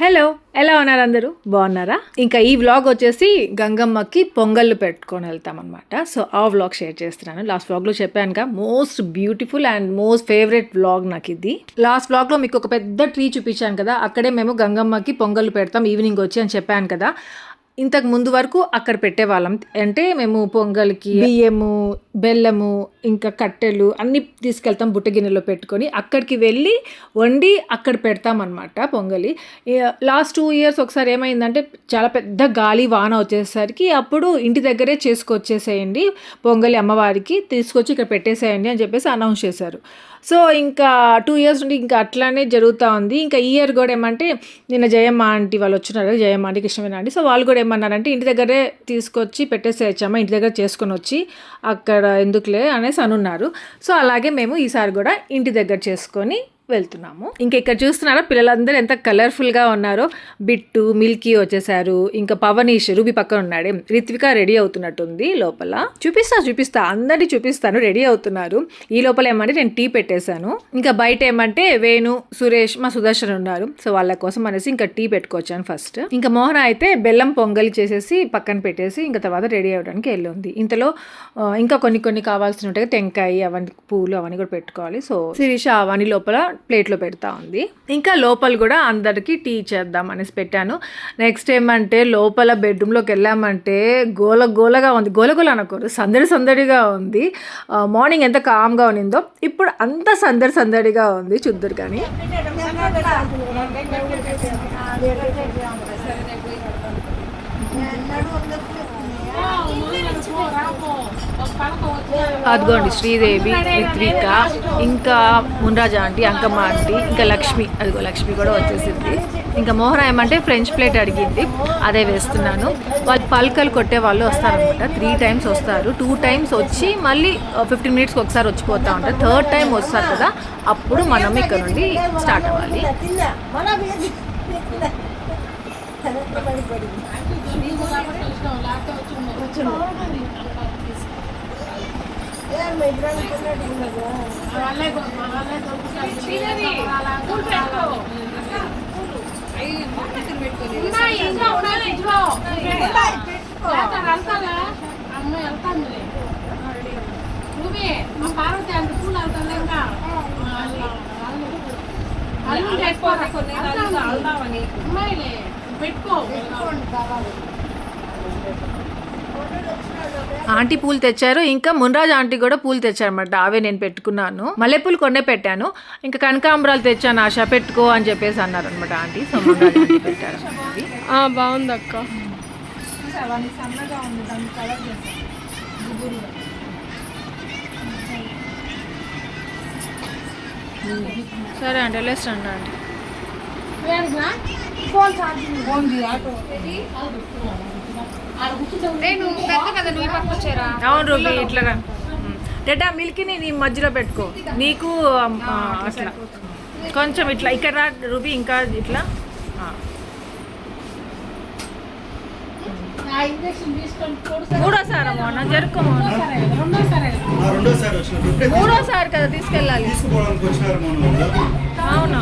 Hello, ఎలా ఉన్నారు అందరూ? బాగున్నారా? ఇంకా ఈ వ్లాగ్ వచ్చేసి గంగమ్మకి పొంగళ్ళు పెట్టుకొని వెళ్తామన్నమాట. సో ఆ వ్లాగ్ షేర్ చేస్తున్నాను. లాస్ట్ వ్లాగ్లో చెప్పానుగా, most beautiful and most favourite vlog నాకు ఇది. లాస్ట్ వ్లాగ్లో మీకు ఒక పెద్ద ట్రీ చూపించాను కదా, అక్కడే మేము గంగమ్మకి పొంగళ్ళు పెడతాం ఈవినింగ్ వచ్చి అని చెప్పాను కదా. ఇంతకు ముందు వరకు అక్కడ పెట్టేవాళ్ళం. అంటే మేము పొంగల్కి బియ్యము, బెల్లము, ఇంకా కట్టెలు అన్నీ తీసుకెళ్తాం బుట్ట గిన్నెలో పెట్టుకొని. అక్కడికి వెళ్ళి వండి అక్కడ పెడతామన్నమాట పొంగలి. లాస్ట్ 2 years ఒకసారి ఏమైందంటే చాలా పెద్ద గాలి వాన వచ్చేసరికి అప్పుడు ఇంటి దగ్గరే చేసుకొచ్చేసేయండి పొంగలి, అమ్మవారికి తీసుకొచ్చి ఇక్కడ పెట్టేసేయండి అని చెప్పేసి అనౌన్స్ చేశారు. సో ఇంకా 2 years నుండి ఇంకా అట్లానే జరుగుతూ ఉంది. ఇంకా ఈ ఇయర్ కూడా ఏమంటే నిన్న జయమ్మ ఆంటీ వాళ్ళు వచ్చినారు, Jayamma aunty, Krishnaveni aunty. So వాళ్ళు కూడా ఏమన్నారంటే ఇంటి దగ్గరే తీసుకొచ్చి పెట్టేసేయచ్చమ్మా, ఇంటి దగ్గర చేసుకొని వచ్చి అక్కడ ఎందుకులే అనేసి అనున్నారు. సో అలాగే మేము ఈసారి కూడా ఇంటి దగ్గర చేసుకొని వెళ్తున్నాము. ఇంకా ఇక్కడ చూస్తున్నారా పిల్లలందరూ ఎంత కలర్ఫుల్గా ఉన్నారో. బిట్టు, మిల్కీ వచ్చేసారు. ఇంకా పవనీష్, రూబీ పక్కన ఉన్నాడే. రిత్విక రెడీ అవుతున్నట్టుంది లోపల. చూపిస్తా అందరినీ చూపిస్తాను. రెడీ అవుతున్నారు. ఈ లోపల ఏమంటే నేను టీ పెట్టేశాను. ఇంకా బయట ఏమంటే వేణు, సురేష్, మా సుదర్శన్ ఉన్నారు. సో వాళ్ళ కోసం అనేసి ఇంకా టీ పెట్టుకొచ్చాను ఫస్ట్. ఇంకా మోహన అయితే బెల్లం పొంగలి చేసేసి పక్కన పెట్టేసి ఇంకా తర్వాత రెడీ అవ్వడానికి వెళ్ళింది. ఇంతలో ఇంకా కొన్ని కావాల్సి ఉంటాయి, టెంకాయ అవన్నీ, పూలు అవన్నీ కూడా పెట్టుకోవాలి. సో శిరీష అవన్నీ లోపల ప్లేట్లో పెడతా ఉంది. ఇంకా లోపల కూడా అందరికీ టీ చేద్దాం అనేసి పెట్టాను. నెక్స్ట్ ఏమంటే లోపల బెడ్రూమ్లోకి వెళ్ళామంటే గోలగా ఉంది. గోలగోల అనకూడదు, సందడిగా ఉంది. మార్నింగ్ ఎంత కామ్గా ఉన్నిందో ఇప్పుడు అంత సందడిగా ఉంది. చూద్దరు కానీ అదిగోండి శ్రీదేవి, రిత్విక, ఇంకా మున్రాజ ఆంటీ, అంకమ్మ ఆంటీ, ఇంకా లక్ష్మి. అదిగో లక్ష్మి కూడా వచ్చేసింది. ఇంకా మోహన ఏమంటే ఫ్రెంచ్ ప్లేట్ అడిగింది, అదే వేస్తున్నాను. వాళ్ళు పలకలు కొట్టే వాళ్ళు వస్తారనమాట. 3 times వస్తారు. 2 times వచ్చి మళ్ళీ 15 minutesకి ఒకసారి వచ్చిపోతూ ఉంటారు. 3rd time వస్తారు కదా, అప్పుడు మనం ఇక్కడ నుండి స్టార్ట్ అవ్వాలి. ఆంటీ పూలు తెచ్చారు. ఇంకా మున్రాజ్ ఆంటీ కూడా పూలు తెచ్చారన్నమాట. అవే నేను పెట్టుకున్నాను. మల్లెపూలు కొన్నే పెట్టాను. ఇంకా కనకాంబరాలు తెచ్చాను, ఆశ పెట్టుకో అని చెప్పేసి అన్నారు అనమాట ఆంటీ. సో మున్రాజ్ ఆంటీ పెట్టారు. బాగుంది అక్క. సరే అండి, వెళ్ళేస్తాండి ఆంటీ. అవును రూబీ, ఇట్లా డేటా మిల్కీని నీ మధ్యలో పెట్టుకో. నీకు అట్లా కొంచెం ఇట్లా ఇక్కడ రా రూబీ, ఇంకా ఇట్లా. మూడోసారి మోహన జరుపు. మూడోసారి కదా తీసుకెళ్ళాలి. అవునా?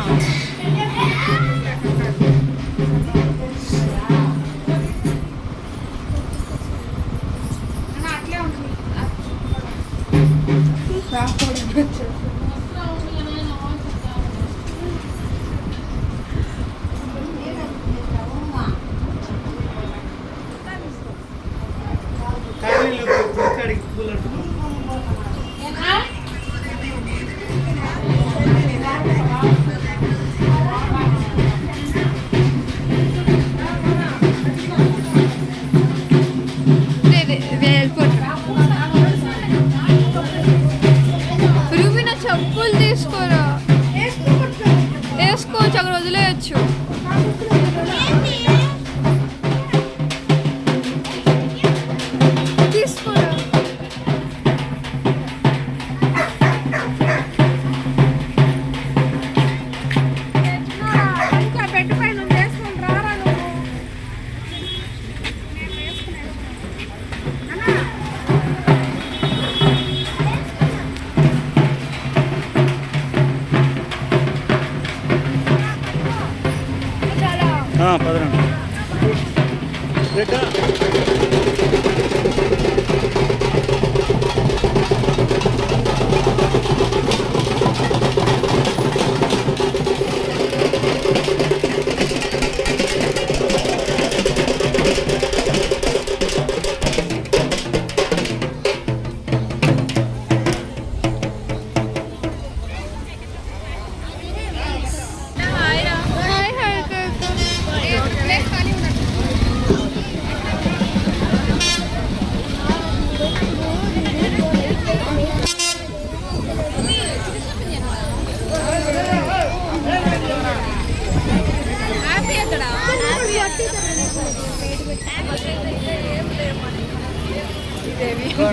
పదరండి.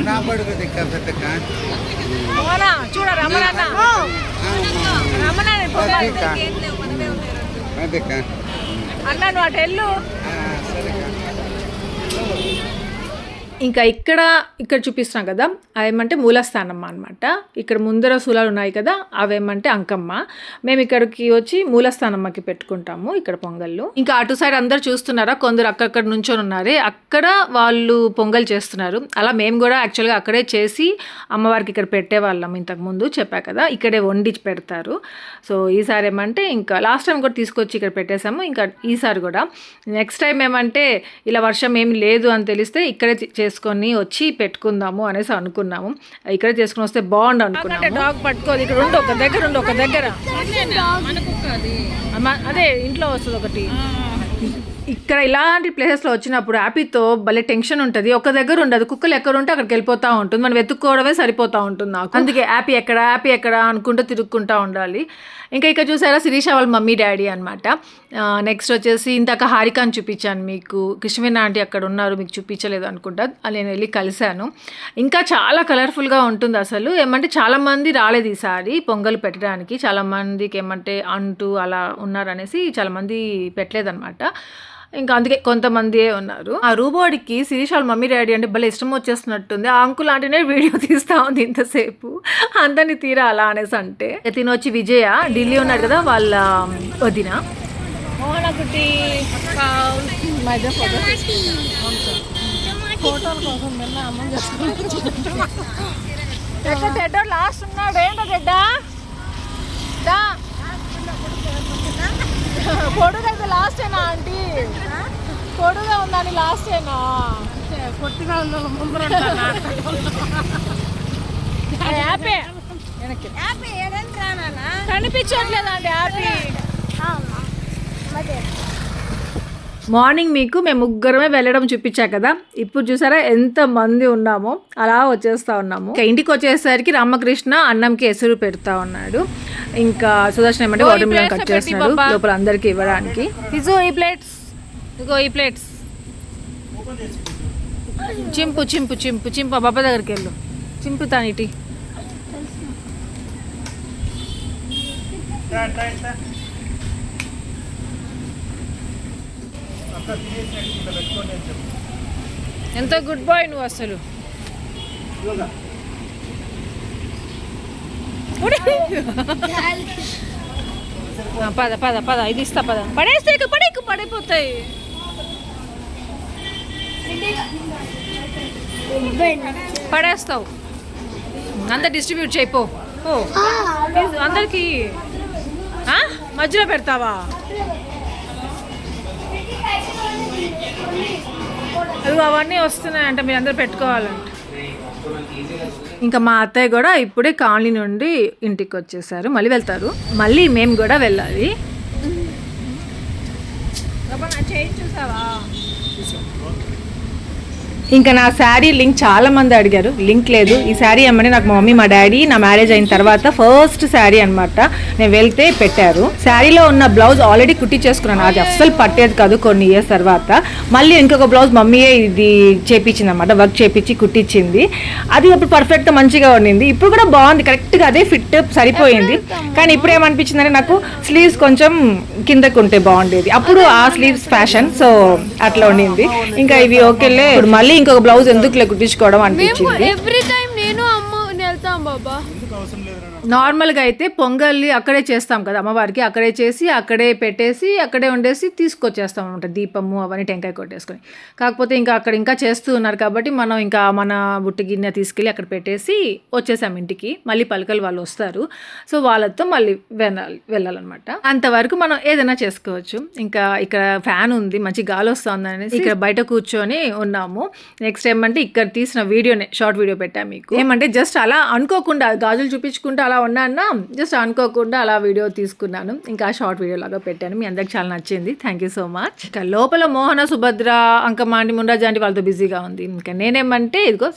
నా పడుకు దిక్క పెద్దక్క చూడ రమణ అదిక్క అన్న నువ్వు అటు వెళ్ళు. సరే. ఇంకా ఇక్కడ చూపిస్తున్నాం కదా అవేమంటే మూలస్థానమ్మ అనమాట. ఇక్కడ ముందర శూలాలు ఉన్నాయి కదా అవేమంటే అంకమ్మ. మేము ఇక్కడికి వచ్చి మూలస్థానమ్మకి పెట్టుకుంటాము ఇక్కడ పొంగళ్ళు. ఇంకా అటు సైడ్ అందరు చూస్తున్నారా, కొందరు అక్కడక్కడ నుంచొని ఉన్నారే, అక్కడ వాళ్ళు పొంగల్ చేస్తున్నారు. అలా మేము కూడా యాక్చువల్గా అక్కడే చేసి అమ్మవారికి ఇక్కడ పెట్టేవాళ్ళం. ఇంతకు ముందు చెప్పా కదా ఇక్కడే వండి పెడతారు. సో ఈసారి ఏమంటే ఇంకా లాస్ట్ టైం కూడా తీసుకొచ్చి ఇక్కడ పెట్టేశాము. ఇంకా ఈసారి కూడా నెక్స్ట్ టైం ఏమంటే ఇలా వర్షం ఏమి లేదు అని తెలిస్తే ఇక్కడే చేసుకొని వచ్చి పెట్టుకుందాము అనేసి అనుకున్నాము. ఇక్కడ చేసుకుని వస్తే బాగుండు అనుకున్నాము. డాగ్ పట్టుకోదు, ఇక్కడ ఉండు, ఒక దగ్గర అదే ఇంట్లో వస్తుంది ఒకటి. ఇక్కడ ఇలాంటి ప్లేసెస్లో వచ్చినప్పుడు హ్యాపీతో భలే టెన్షన్ ఉంటుంది. ఒక దగ్గర ఉండదు, కుక్కలు ఎక్కడ ఉంటే అక్కడికి వెళ్ళిపోతూ ఉంటుంది. మనం వెతుక్కోవడమే సరిపోతూ ఉంటుంది నాకు. అందుకే హ్యాపీ ఎక్కడ అనుకుంటూ తిరుగుకుంటూ ఉండాలి. ఇంకా ఇక్కడ చూసారా శిరీష వాళ్ళ మమ్మీ డాడీ అనమాట. నెక్స్ట్ వచ్చేసి ఇందాక హారికాని చూపించాను మీకు. కృష్ణవేణి ఆంటీ అక్కడ ఉన్నారు, మీకు చూపించలేదు అనుకుంటా. నేను వెళ్ళి కలిశాను. ఇంకా చాలా కలర్ఫుల్గా ఉంటుంది అసలు. ఏమంటే చాలామంది రాలేదు ఈసారి పొంగల్ పెట్టడానికి. చాలామందికి ఏమంటే అంటూ అలా ఉన్నారనేసి చాలామంది పెట్టలేదన్నమాట. ఇంకా అందుకే కొంతమంది ఉన్నారు. ఆ రూబోడికి శిరీష్ వాళ్ళ మమ్మీ డాడీ అంటే భలే ఇష్టం వచ్చేస్తున్నట్టుంది. ఆ అంకుల్ అంటేనే వీడియో తీస్తా ఉంది ఇంతసేపు, అందరినీ తీరా అలా అనేసి. అంటే తిని వచ్చి విజయ ఢిల్లీ ఉన్నాడు కదా వాళ్ళ వదిన. లాస్ట్ ఉన్నాడు ఏంటో గడ్డా పొడుగైతే లాస్టేనా ఆంటీ? పొడుగా ఉందని లాస్టేనా? పొట్టిగా ఉందా ముందర కనిపించట్లేదండి హ్యాపీ. మార్నింగ్ మీకు మేము ముగ్గురమే వెళ్ళడం చూపించా కదా, ఇప్పుడు చూసారా ఎంత మంది ఉన్నామో. అలా వచ్చేస్తా ఉన్నాము. ఇంకా ఇంటికి వచ్చేసరికి రామకృష్ణ అన్నంకి ఎసురు పెడతా ఉన్నాడు. ఇంకా సుదర్శన్ ఏమంటే వాటర్ మిలన్ కట్ చేస్తున్నాడు లోపల అందరికి ఇవ్వడానికి. ఈ ప్లేట్స్ చింపు బాబా దగ్గరికి వెళ్ళు, చింపుతాను ఇటీ. ఎంత గుడ్ బాయ్ నువ్వు అసలు. పద ఇది ఇస్తా, పడేస్తే పడిపోతాయి. పడేస్తావు, అంతా డిస్ట్రిబ్యూట్ చేయిపో అందరికి. మధ్యలో పెడతావా? అవి అవన్నీ వస్తున్నాయంట, మీరు అందరూ పెట్టుకోవాలంట. ఇంకా మా అత్తయ్య కూడా ఇప్పుడే కాలనీ నుండి ఇంటికి వచ్చేసారు, మళ్ళీ వెళ్తారు. మళ్ళీ మేము కూడా వెళ్ళాలి. చూసావా? ఇంకా నా శారీ లింక్ చాలా మంది అడిగారు, లింక్ లేదు. ఈ శారీ అమ్మని నాకు మా మమ్మీ మా డాడీ నా మ్యారేజ్ అయిన తర్వాత ఫస్ట్ శారీ అనమాట. నేను వెళ్తే పెట్టారు. శారీలో ఉన్న బ్లౌజ్ ఆల్రెడీ కుట్టి చేసుకున్నాను, అది అస్సలు పట్టేది కాదు. కొన్ని ఇయర్స్ తర్వాత మళ్ళీ ఇంకొక బ్లౌజ్ మమ్మీయే ఇది చేపించింది అనమాట, వర్క్ చేపించి కుట్టించింది. అది అప్పుడు పర్ఫెక్ట్గా మంచిగా ఉండింది. ఇప్పుడు కూడా బాగుంది, కరెక్ట్గా అదే ఫిట్ సరిపోయింది. కానీ ఇప్పుడు ఏమనిపించిందంటే నాకు స్లీవ్స్ కొంచెం కిందకు ఉంటే బాగుండేది. అప్పుడు ఆ స్లీవ్స్ ఫ్యాషన్, సో అట్లా ఉండింది. ఇంకా ఇవి ఓకేలే, ఇప్పుడు మళ్ళీ ఇంకొక బ్లౌజ్ ఎందుకు కుట్టించుకోవడం అనిపించింది. ఎవ్రీ టైం నేను అమ్మ వెళ్తాం బాబా. నార్మల్గా అయితే పొంగల్ని అక్కడే చేస్తాం కదా అమ్మవారికి, అక్కడే చేసి అక్కడే పెట్టేసి అక్కడే వండేసి తీసుకొచ్చేస్తాం అనమాట, దీపము అవన్నీ టెంకాయ కొట్టేసుకొని. కాకపోతే ఇంకా అక్కడ ఇంకా చేస్తూ ఉన్నారు కాబట్టి మనం ఇంకా మన బుట్ట గిన్నె తీసుకెళ్ళి అక్కడ పెట్టేసి వచ్చేసాం ఇంటికి. మళ్ళీ పలకలు వాళ్ళు వస్తారు, సో వాళ్ళతో మళ్ళీ వెళ్ళాలన్నమాట. అంతవరకు మనం ఏదైనా చేసుకోవచ్చు. ఇంకా ఇక్కడ ఫ్యాన్ ఉంది, మంచి గాలి వస్తుంది అనేసి ఇక్కడ బయట కూర్చొని ఉన్నాము. నెక్స్ట్ ఏమంటే ఇక్కడ తీసిన వీడియోనే షార్ట్ వీడియో పెట్టాను మీకు. ఏమంటే జస్ట్ అలా అనుకోకుండా గాజులు చూపించుకుంటూ అలా ఉన్నాను, జస్ట్ అనుకోకుండా అలా వీడియో తీసుకున్నాను, ఇంకా షార్ట్ వీడియో లాగా పెట్టాను. మీ అందరికి చాలా నచ్చింది, థ్యాంక్ యూ సో మచ్. ఇంకా లోపల మోహన, సుభద్ర, అంకమాండి, ముండరాజు ఆంటీ వాళ్ళతో బిజీగా ఉంది. ఇంకా నేనేమంటే ఇదిగో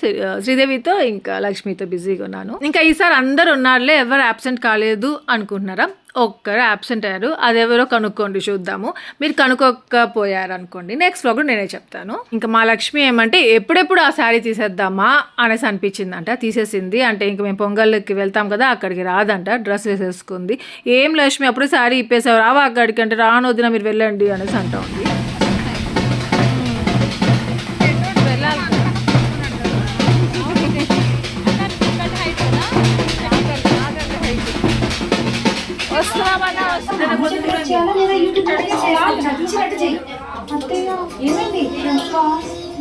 శ్రీదేవితో ఇంకా లక్ష్మితో బిజీగా ఉన్నాను. ఇంకా ఈసారి అందరు ఉన్నారులే, ఎవరు అబ్సెంట్ కాలేదు అనుకుంటున్నారా? ఒక్కరు అబ్సెంట్ అయ్యారు, అదెవరో కనుక్కోండి చూద్దాము. మీరు కనుక్కోకపోయారు అనుకోండి, నెక్స్ట్ వ్లాగ్ నేనే చెప్తాను. ఇంకా మా లక్ష్మి ఏమంటే ఎప్పుడెప్పుడు ఆ శారీ తీసేద్దామా అనేసి అనిపించిందంట, తీసేసింది. అంటే ఇంక మేము పొంగల్కి వెళ్తాం కదా, అక్కడికి రాదంట, డ్రెస్ వేసేసుకుంది. ఏం లక్ష్మి అప్పుడు శారీ ఇప్పేసావు, రావా అక్కడికి అంటే, రానొద్దున మీరు వెళ్ళండి అనేసి అంటా ఉంది.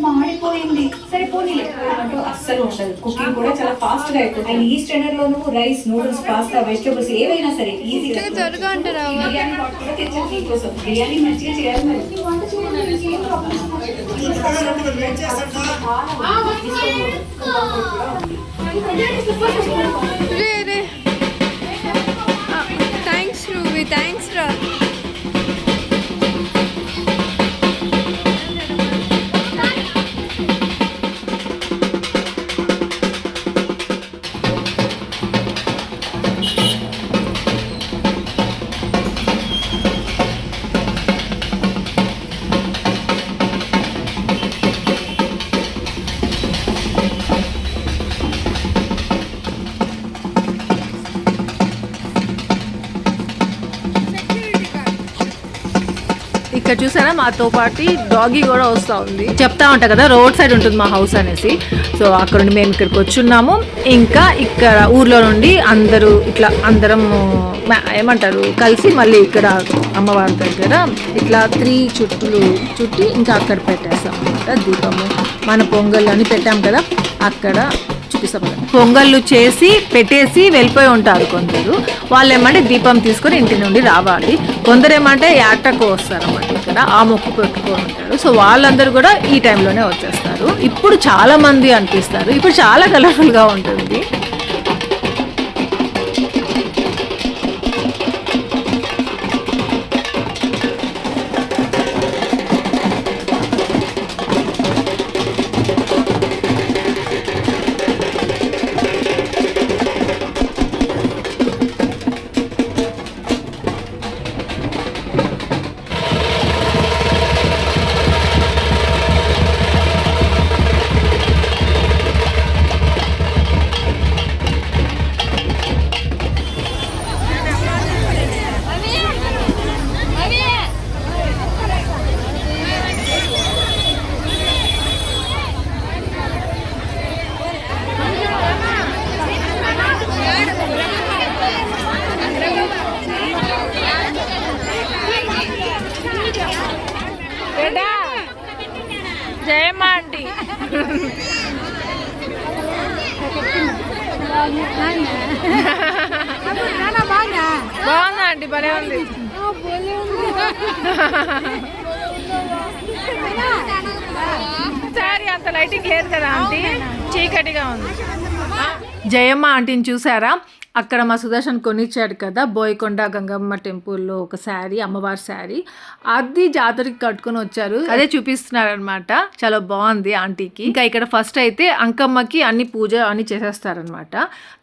మాడిపోయింది. సరే పోనీలే అంటూ అస్సలు ఉండదు. కుకింగ్ కూడా చాలా ఫాస్ట్ గా అయిపోతుంది. అండ్ ఈ స్టైనర్ లోను రైస్, నూడిల్స్, పాస్తా, వెజిటబుల్స్ ఏవైనా సరే ఈజీగా త్వరగా అంటారా? బిర్యానీ పాట్ కూడా తెచ్చాను నీకోసం. బిర్యానీ మంచిగా చేయాలి మరి. థ్యాంక్స్ రూబీ, థ్యాంక్స్ రా. ఇక్కడ చూసారా మాతో పాటు డాగీ కూడా వస్తూ ఉంది. చెప్తా ఉంటా కదా రోడ్ సైడ్ ఉంటుంది మా హౌస్ అనేసి, సో అక్కడ నుండి మేము ఇక్కడికి వచ్చున్నాము. ఇంకా ఇక్కడ ఊర్లో నుండి అందరూ ఇట్లా అందరం ఏమంటారు కలిసి మళ్ళీ ఇక్కడ అమ్మవారి దగ్గర ఇట్లా 3 చుట్లు చుట్టి ఇంకా అక్కడ పెట్టేస్తాం అనమాట దీపము. మన పొంగల్ అని పెట్టాం కదా, అక్కడ పొంగళ్ళు చేసి పెట్టేసి వెళ్ళిపోయి ఉంటారు కొందరు. వాళ్ళు ఏమంటే దీపం తీసుకొని ఇంటి నుండి రావాలి. కొందరు ఏమంటే యాటకు వస్తారు అన్నమాట, ఇక్కడ ఆ మొక్కు పెట్టుకొని ఉంటారు. సో వాళ్ళందరూ కూడా ఈ టైంలోనే వచ్చేస్తారు. ఇప్పుడు చాలా మంది అనిపిస్తారు, ఇప్పుడు చాలా కలర్ఫుల్గా ఉంటుంది. జయమ్మ ఆంటీ బాగుందా ఆంటీ? భలే ఉంది. సారీ అంత లైటింగ్ లేదు కదా ఆంటీ, చీకటిగా ఉంది. జయమ్మ ఆంటీని చూసారా? అక్కడ మా సుదర్శన్ కొనిచ్చాడు కదా బోయకొండ గంగమ్మ టెంపుల్లో ఒక శారీ, అమ్మవారి శారీ, అది జాతరకి కట్టుకొని వచ్చారు. అదే చూపిస్తున్నారు అనమాట. చాలా బాగుంది ఆంటీకి. ఇంకా ఇక్కడ ఫస్ట్ అయితే అంకమ్మకి అన్ని పూజ అన్ని చేసేస్తారనమాట.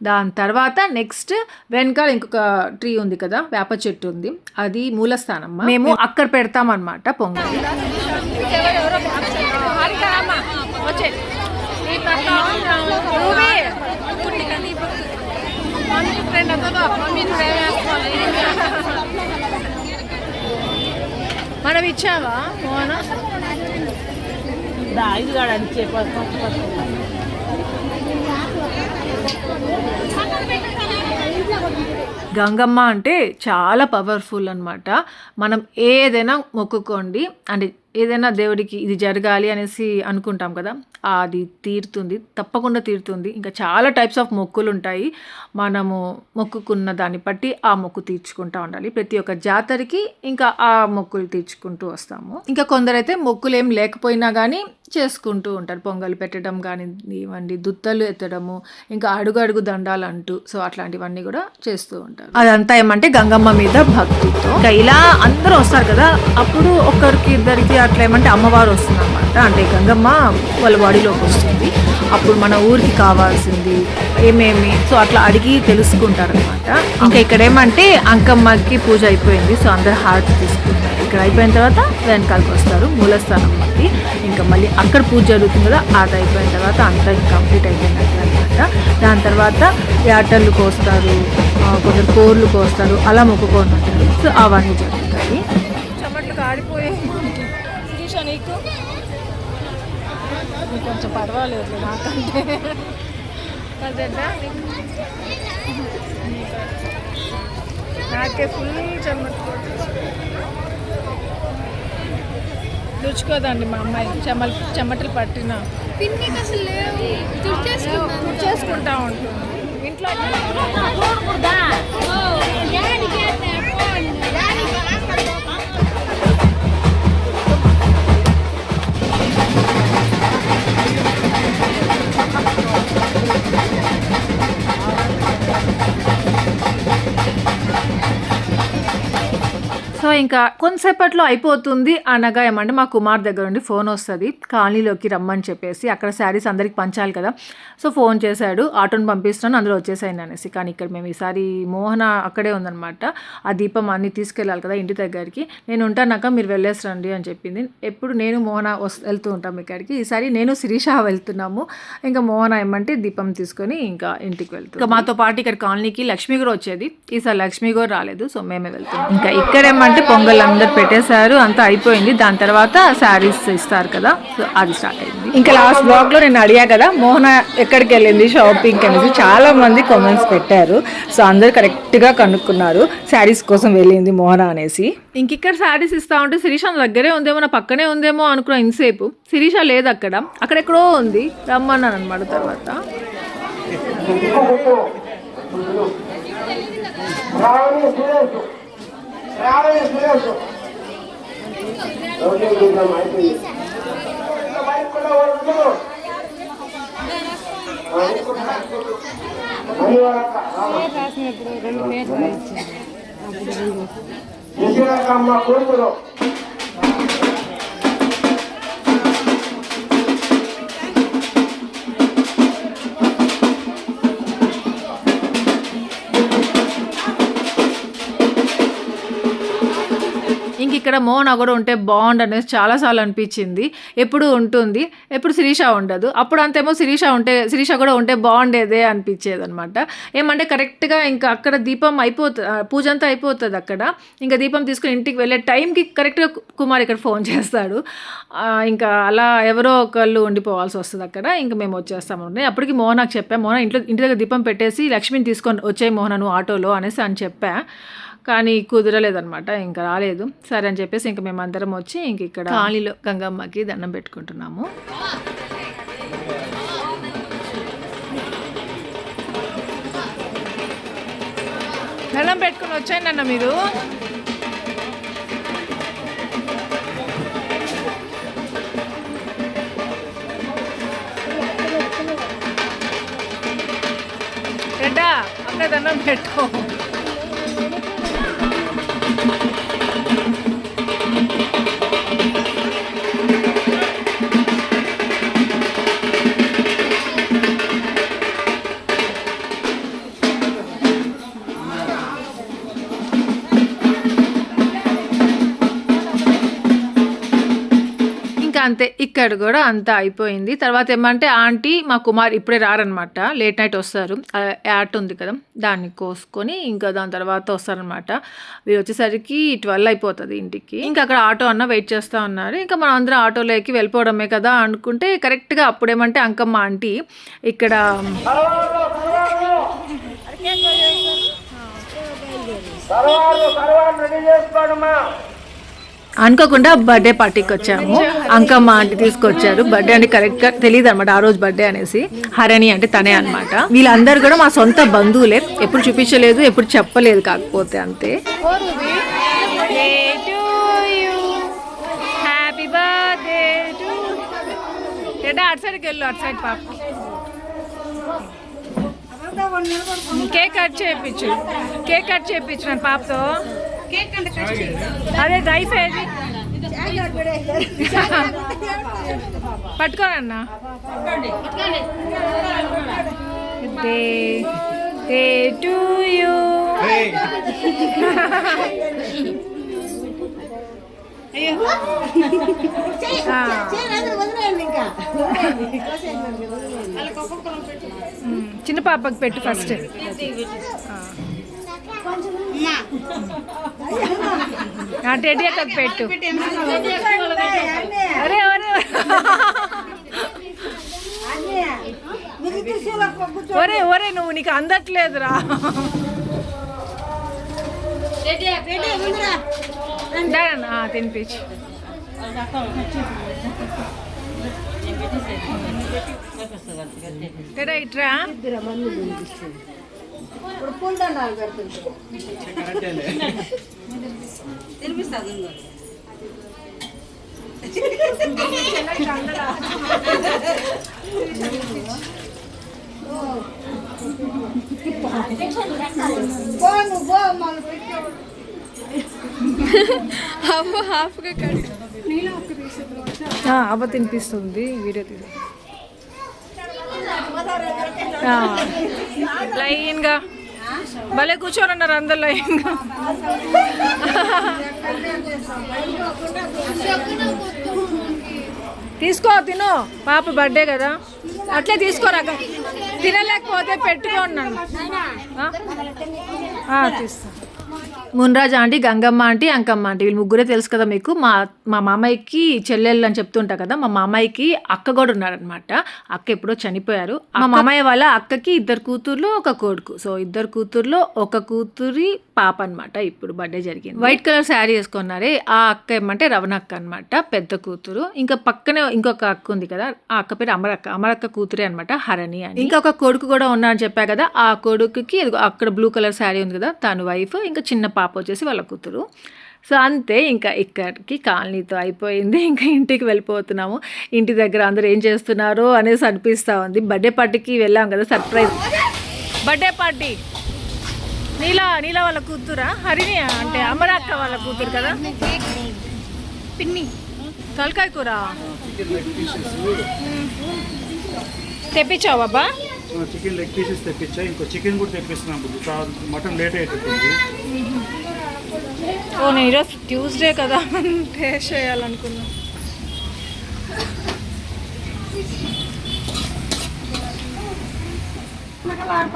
దాని తర్వాత నెక్స్ట్ వెనకాల ఇంకొక ట్రీ ఉంది కదా, వేప చెట్టు ఉంది, అది మూలస్థానం. మేము అక్కడ పెడతాం అనమాట పొంగల్. మనం ఇచ్చావా మోహన? ఇది కాడ అని చెప్పి గంగమ్మ అంటే చాలా పవర్ఫుల్ అన్నమాట. మనం ఏదైనా మొక్కుకోండి, అంటే ఏదైనా దేవుడికి ఇది జరగాలి అనేసి అనుకుంటాం కదా, అది తీరుతుంది, తప్పకుండా తీరుతుంది. ఇంకా చాలా టైప్స్ ఆఫ్ మొక్కులు ఉంటాయి. మనము మొక్కుకున్న దాన్ని బట్టి ఆ మొక్కు తీర్చుకుంటూ ఉండాలి. ప్రతి ఒక్క జాతరకి ఇంకా ఆ మొక్కులు తీర్చుకుంటూ వస్తాము. ఇంకా కొందరైతే మొక్కులు ఏం లేకపోయినా కానీ చేసుకుంటూ ఉంటారు. పొంగల్ పెట్టడం కానివ్వండి, దుత్తలు ఎత్తడము, ఇంకా అడుగు అడుగు దండాలు అంటూ, సో అట్లాంటివన్నీ కూడా చేస్తూ ఉంటారు. అదంతా ఏమంటే గంగమ్మ మీద భక్తితో. ఇంకా ఇలా అందరూ వస్తారు కదా, అప్పుడు ఒక్కరికి ఇద్దరికి అట్లా ఏమంటే అమ్మవారు వస్తుంది అనమాట. అంటే గంగమ్మ వాళ్ళ బాడీలోకి వస్తుంది. అప్పుడు మన ఊరికి కావాల్సింది ఏమేమి, సో అట్లా అడిగి తెలుసుకుంటారు అనమాట. ఇంకా ఇక్కడ ఏమంటే అంకమ్మకి పూజ అయిపోయింది, సో అందరు హారతి తీసుకుంటారు. ఇక్కడ అయిపోయిన తర్వాత వెనకాలకు వస్తారు మూలస్థానంకి. ఇంకా మళ్ళీ అక్కడ పూజ జరుగుతుంది కదా, అది అయిపోయిన తర్వాత అంతా కంప్లీట్ అయిపోయినట్టు అనమాట. దాని తర్వాత యాటళ్ళు కోస్తారు, కొందరు కోర్లు కోస్తారు, అలా మొక్కుకొని ఉంటారు. సో అవన్నీ జరుగుతాయి. చెమట్లు కారిపోయాయి. శిరీష నీకు కొంచెం పర్వాలేదు నాకంటే కదరా. నాకే ఫుల్ చెమట్లు రుచుకోదండి మా అమ్మాయి. చెమటలు పట్టిన చేసుకుంటా ఉంటుంది ఇంట్లో. సో ఇంకా కొంతసేపట్లో అయిపోతుంది అనగా ఏమంటే మా కుమార్ దగ్గర నుండి ఫోన్ వస్తుంది, కాలనీలోకి రమ్మని చెప్పేసి. అక్కడ శారీస్ అందరికి పంచాలి కదా, సో ఫోన్ చేశాడు, ఆటోని పంపిస్తున్నాను అందులో వచ్చేసాయండి అనేసి. కానీ ఇక్కడ మేము ఈసారి మోహన అక్కడే ఉందన్నమాట. ఆ దీపం అన్నీ తీసుకెళ్ళాలి కదా ఇంటి దగ్గరికి. నేను ఉంటానాక మీరు వెళ్ళేసి రండి అని చెప్పింది. ఎప్పుడు నేను మోహన వెళ్తూ ఉంటాం ఇక్కడికి. ఈసారి నేను శిరీష వెళ్తున్నాము. ఇంకా మోహన ఏమంటే దీపం తీసుకొని ఇంకా ఇంటికి వెళ్తాం. ఇంకా మాతో పాటు ఇక్కడ కాలనీకి లక్ష్మీ గారు వచ్చేది, ఈసారి లక్ష్మీ గారు రాలేదు, సో మేమే వెళ్తున్నాం. ఇంకా ఇక్కడ ఏమంటే పొంగల్ అందరు పెట్టేశారు, అంతా అయిపోయింది. దాని తర్వాత శారీస్ ఇస్తారు కదా, సో అది స్టార్ట్ అయింది. ఇంకా లాస్ట్ బ్లాగ్ లో నేను అడిగా కదా మోహన ఎక్కడికి వెళ్ళింది షాపింగ్ అనేసి, చాలా మంది కామెంట్స్ పెట్టారు. సో అందరు కరెక్ట్ గా కనుక్కున్నారు శారీస్ కోసం వెళ్ళింది మోహన అనేసి. ఇంక ఇక్కడ శారీస్ ఇస్తా ఉంటే శిరీష దగ్గరే ఉందేమో, నా పక్కనే ఉందేమో అనుకున్నా ఇంతసేపు. శిరీష లేదు అక్కడ, అక్కడెక్కడో ఉంది, రమ్మన్నాను అనమాట. తర్వాత ఇంక ఇక్కడ మోహన కూడా ఉంటే బాగుండు అనేసి చాలాసార్లు అనిపించింది. ఎప్పుడు ఉంటుంది, ఎప్పుడు శిరీష ఉండదు. అప్పుడు అంతేమో శిరీష కూడా ఉంటే బాగుండేదే అనిపించేది అనమాట. ఏమంటే కరెక్ట్గా ఇంకా అక్కడ దీపం అయిపోతుంది, పూజ అంతా అయిపోతుంది అక్కడ. ఇంకా దీపం తీసుకుని ఇంటికి వెళ్ళే టైంకి కరెక్ట్గా కుమార్ ఇక్కడ ఫోన్ చేస్తాడు. ఇంకా అలా ఎవరో ఒకళ్ళు ఉండిపోవాల్సి వస్తుంది అక్కడ. ఇంకా మేము వచ్చేస్తామండి. అప్పటికి మోహనకు చెప్పా, మోహన ఇంటి దగ్గర దీపం పెట్టేసి లక్ష్మిని తీసుకొని వచ్చే మోహన నువ్వు ఆటోలో అనేసి అని చెప్పా. కానీ కుదరలేదనమాట, ఇంకా రాలేదు. సరే అని చెప్పేసి ఇంకా మేమందరం వచ్చి ఇంక ఇక్కడ కాలనీలో గంగమ్మకి దండం పెట్టుకుంటున్నాము. దండం పెట్టుకుని వచ్చాయండి అన్న మీరు. రెడ్డా అక్కడ దండం పెట్టుకో. అంతే, ఇక్కడ కూడా అంతా అయిపోయింది. తర్వాత ఏమంటే ఆంటీ మా కుమార్ ఇప్పుడే రారనమాట, లేట్ నైట్ వస్తారు. యాట్ ఉంది కదా దాన్ని కోసుకొని ఇంకా దాని తర్వాత వస్తారనమాట. వీళ్ళు వచ్చేసరికి 12 అయిపోతుంది ఇంటికి. ఇంకా అక్కడ ఆటో అన్న వెయిట్ చేస్తూ ఉన్నారు. ఇంకా మనం అందరం ఆటోలోకి వెళ్ళిపోవడమే కదా అనుకుంటే కరెక్ట్గా అప్పుడేమంటే అంకమ్మ ఆంటీ ఇక్కడ అనుకోకుండా బర్త్డే పార్టీకి వచ్చాము. అంకమ్మ ఆంటీ తీసుకొచ్చారు. బర్త్డే అంటే కరెక్ట్ గా తెలియదు అనమాట ఆ రోజు బర్త్డే అనేసి. హరణి అంటే తనే అనమాట. వీళ్ళందరూ కూడా మా సొంత బంధువులే. ఎప్పుడు చూపించలేదు, ఎప్పుడు చెప్పలేదు, కాకపోతే అంతే. హ్యాపీ బర్త్డే టు అటు సైడ్కి వెళ్ళు, అటు సైడ్ పాప. కేక్ కట్ చేయించు, కేక్ కట్ చేయించు నన్ను పాపతో. అదే రైస్ ఏది పట్టుకోనన్నా. Day to you. చిన్న పాపకి పెట్టు ఫస్ట్. టెడ్డీ అక్కకి పెట్టు. అరే అరే ఒరే ఒరే నువ్వు నీకు అందట్లేదురా. తినిపించు. ఇట్రా అవ్వ తినిపిస్తుంది. వీడియో తీసి లైన్గా భలే కూర్చొని అన్నారు అందరు లైన్గా. తీసుకో తిను, పాప బర్త్డే కదా, అట్లే తీసుకోరా. తినలేకపోతే పెట్టుకోన్నాను. తీస్తా. Munraj aunty, Gangamma aunty, Ankamma aunty వీళ్ళు ముగ్గురే తెలుసు కదా మీకు. మా మామయ్యకి చెల్లెళ్ళు అని చెప్తుంటా కదా. మా మామయ్యకి అక్క కూడా ఉన్నారనమాట. అక్క ఎప్పుడో చనిపోయారు. మా మామయ్య వాళ్ళ అక్కకి 2 కూతుర్లు 1 కొడుకు. సో 2 కూతుర్లో 1 కూతురి పాప అనమాట. ఇప్పుడు బర్త్డే జరిగింది. వైట్ కలర్ శారీ వేసుకున్నారే ఆ అక్క ఏమంటే రవణక్క అనమాట, పెద్ద కూతురు. ఇంకా పక్కనే ఇంకొక అక్క ఉంది కదా, ఆ అక్క పేరు అమరక్క. అమరక్క కూతురే అనమాట, హరణి అని. ఇంకొక కొడుకు కూడా ఉన్నారని చెప్పా కదా. ఆ కొడుకుకి అక్కడ బ్లూ కలర్ శారీ ఉంది కదా, తను వైఫ్. ఇంకా చిన్న పాప వచ్చేసి వాళ్ళ కూతురు. సో అంతే, ఇంకా ఇక్కడికి కాలనీతో అయిపోయింది. ఇంకా ఇంటికి వెళ్ళిపోతున్నాము. ఇంటి దగ్గర అందరూ ఏం చేస్తున్నారో అనేసి అనిపిస్తూ ఉంది. బర్త్డే పార్టీకి వెళ్ళాం కదా, సర్ప్రైజ్ బర్త్డే పార్టీ. నీలా వాళ్ళ కూతురా, హరిణి అంటే అమరక్క వాళ్ళ కూతురు కదా. పిన్ని తలకాయ కూర తెప్పించావు బాబా? చికెన్ లెగ్ పీసెస్ తెప్పించా. ఇంకో చికెన్ కూడా తెప్పిస్తున్నాం. మటన్ లేట్ అయిపోతుంది. నేను ఈరోజు ట్యూస్డే కదా టేస్ట్ చేయాలనుకున్నా.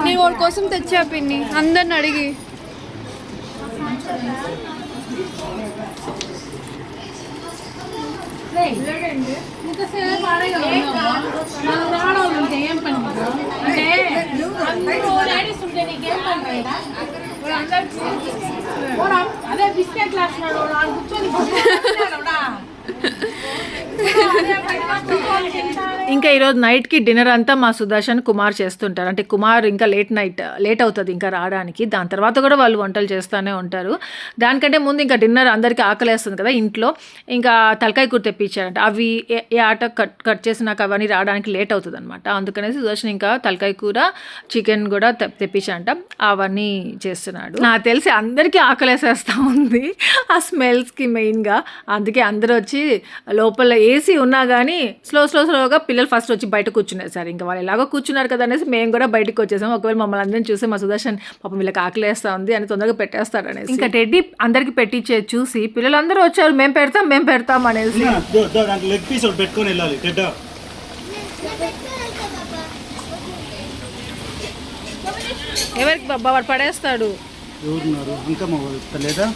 నేను వాళ్ళ కోసం తెచ్చా పిన్ని, అందరిని అడిగి. అదే బిస్కెట్ ఇంకా ఈరోజు నైట్కి డిన్నర్ అంతా మా సుదర్శన్ కుమార్ చేస్తుంటారు. అంటే కుమార్ ఇంకా లేట్ అవుతుంది ఇంకా రావడానికి. దాని తర్వాత కూడా వాళ్ళు వంటలు చేస్తూనే ఉంటారు. దానికంటే ముందు ఇంకా డిన్నర్ అందరికీ ఆకలేస్తుంది కదా ఇంట్లో. ఇంకా తలకాయ కూర తెప్పించారంట. అవి ఏ ఆట కట్ చేసినాక అవన్నీ రావడానికి లేట్ అవుతుంది అనమాట. అందుకనేసి సుదర్శన్ ఇంకా తలకాయ కూర, చికెన్ కూడా తెప్పించారంట. అవన్నీ చేస్తున్నాడు. నాకు తెలిసి అందరికీ ఆకలేసేస్తూ ఉంది ఆ స్మెల్స్కి మెయిన్గా. అందుకే అందరూ వచ్చి లోపల ఏసీ ఉన్నా కానీ స్లోగా పిల్లలు ఫస్ట్ వచ్చి బయట కూర్చున్నారు. సార్ ఇంకా వాళ్ళు ఎలాగో కూర్చున్నారు కదా అనేసి మేము కూడా బయటకు వచ్చేసాము. ఒకవేళ మమ్మల్ని అందరిని చూసి మా సుదర్శన్ పాపం వీళ్ళకి ఆకలేస్తూ ఉంది అని తొందరగా పెట్టేస్తాడు అనేసి. ఇంకా టెడ్డీ అందరికి పెట్టించే చూసి పిల్లలందరూ వచ్చారు, మేము పెడతాం అనేసి. లెగ్ పీస్ పెట్టుకొని వెళ్ళాలి. ఎవరికి బాబా వాడు పడేస్తాడు. ఎవరున్నారు? అంకమ్మ లేదా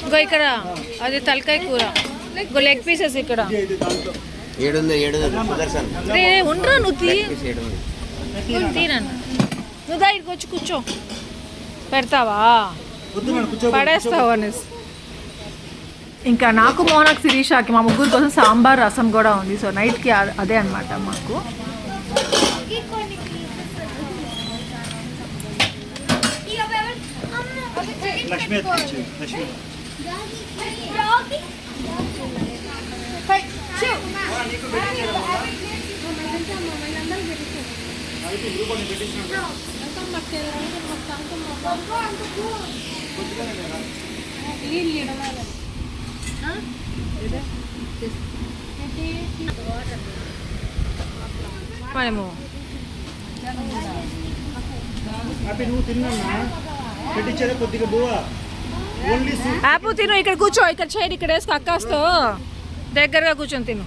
ఇంకో ఇక్కడ అది తలకాయ కూర, ఇంకో లెగ్ పీసెస్ ఇక్కడ. ఉండరా నువ్వు తీరన్న నువ్వు దా ఇక్కడికి వచ్చి కూర్చో. పెడతావా? వద్దు నాన్న, కూర్చో. పడేస్తావు అనేసి. ఇంకా నాకు మోహనకు శిరీషాకి మా ముగ్గురు కోసం సాంబార్ రసం కూడా ఉంది. సో నైట్కి అదే అనమాట మాకు. లక్ష్మి ఎత్తిచ్చు, లక్ష్మి. మనము హ్యాపీ నువ్వు తిన్నా పెట్టించేదా కొద్దిగా బువ్వా. Only soup. ఆపు తిను. ఇక్కడ కూర్చో, ఇక్కడ చైర్ ఇక్కడ వేసుకో. అక్కస్తో దగ్గరగా కూర్చొని తిను.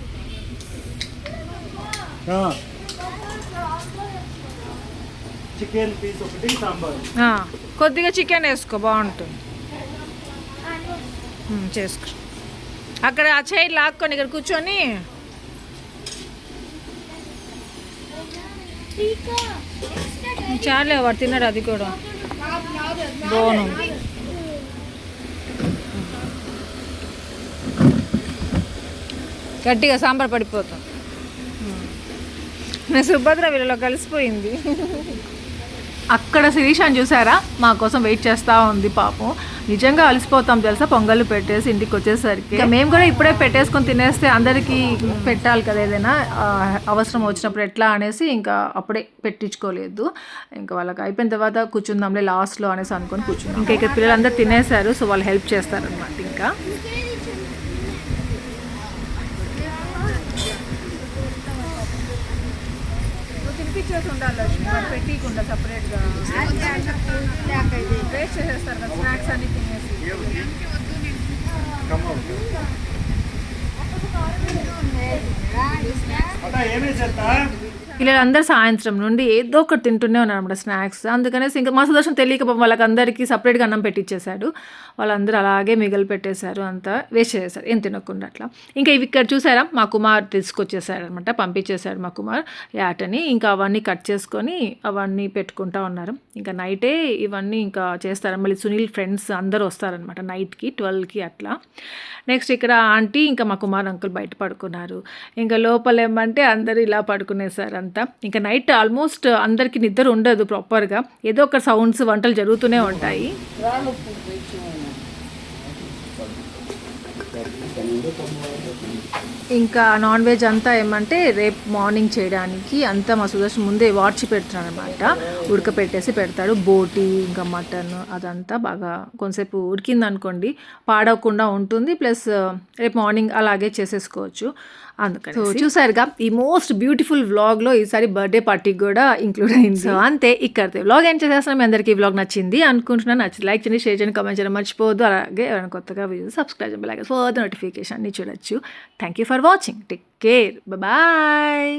చికెన్ పీస్ ఒకటి, సాంబార్. కొద్దిగా చికెన్ వేసుకో, బాగుంటుంది. చేసుకో. అక్కడ ఆ చైర్ లాక్కొని ఇక్కడ కూర్చొని. చాలే వాడు తిన్నాడు అది కూడా. బాగుంది. గట్టిగా సాంబార్ పడిపోతాం. నా సుభద్ర వీళ్ళలో కలిసిపోయింది. అక్కడ శిరీషాన్ని చూసారా, మా కోసం వెయిట్ చేస్తూ ఉంది పాపం. నిజంగా అలసిపోతాం తెలుసా పొంగల్ పెట్టేసి ఇంటికి వచ్చేసరికి. మేము కూడా ఇప్పుడే పెట్టేసుకొని తినేస్తే అందరికీ పెట్టాలి కదా ఏదైనా అవసరం వచ్చినప్పుడు ఎట్లా అనేసి ఇంకా అప్పుడే పెట్టించుకోలేదు. ఇంకా వాళ్ళకి అయిపోయిన తర్వాత కూర్చుందాంలే లాస్ట్లో అనేసి అనుకొని కూర్చున్నాం. ఇంకా ఇక్కడ పిల్లలందరూ తినేశారు, సో వాళ్ళు హెల్ప్ చేస్తారనమాట. ఇంకా తినిపించేసి ఉండాలి, పెట్టికుండా సపరేట్గా వేస్ట్ చేసేస్తారు కదా స్నాక్స్ అన్ని తినేసి. వీళ్ళందరూ సాయంత్రం నుండి ఏదో ఒకటి తింటూనే ఉన్నారు అన్నమాట స్నాక్స్. అందుకనేసి ఇంకా మా సుదర్శన్ తెలియక వాళ్ళకందరికీ సపరేట్గా అన్నం పెట్టించేశాడు. వాళ్ళందరూ అలాగే మిగిలి పెట్టేశారు, అంతా వేస్ట్ చేసేసారు ఏం తినకుండా అట్లా. ఇంకా ఇవి ఇక్కడ చూసారా మా కుమార్ తీసుకొచ్చేసాడు అనమాట, పంపించేశాడు మా కుమార్ యాటని. ఇంకా అవన్నీ కట్ చేసుకొని అవన్నీ పెట్టుకుంటా ఉన్నారు. ఇంకా నైటే ఇవన్నీ ఇంకా చేస్తారు. మళ్ళీ సునీల్ ఫ్రెండ్స్ అందరూ వస్తారనమాట నైట్కి 12కి అట్లా. నెక్స్ట్ ఇక్కడ ఆంటీ ఇంకా మా కుమార్ అంకుల్ బయట పడుకున్నారు. ఇంకా లోపల ఏమంటే అందరూ ఇలా పడుకునేసారు అంతా. ఇంకా నైట్ ఆల్మోస్ట్ అందరికీ నిద్ర ఉండదు ప్రాపర్గా, ఏదో ఒక సౌండ్స్ వంటలు జరుగుతూనే ఉంటాయి. ఇంకా నాన్ వెజ్ అంతా ఏమంటే రేపు మార్నింగ్ చేయడానికి అంతా మా సుదర్శన్ ముందే వాడ్చి పెడుతున్నాడు అనమాట. ఉడకపెట్టేసి పెడతాడు. బోటి ఇంకా మటన్ అదంతా బాగా కొంతసేపు ఉడికింది అనుకోండి పాడవకుండా ఉంటుంది. ప్లస్ రేపు మార్నింగ్ అలాగే చేసేసుకోవచ్చు. అందుకని సో చూసారుగా ఈ మోస్ట్ బ్యూటిఫుల్ వ్లాగ్లో ఈసారి బర్త్డే పార్టీ కూడా ఇంక్లూడ్ అయింది. సో అంతే, ఇక్కడ వ్లాగ్ ఏం చేసేస్తున్నాం. మీ అందరికీ ఈ వ్లాగ్ నచ్చింది అనుకుంటున్నాను. నచ్చింది లైక్ చేయండి, షేర్ చేయండి, కామెంట్ చేయడం మర్చిపోవద్దు. అలాగే ఎవరైనా కొత్తగా వీడియో సబ్స్క్రైబ్ చేయాలి, ఫర్దర్ నోటిఫికేషన్ అన్ని చూడొచ్చు. Thank you for watching. Take care, bye.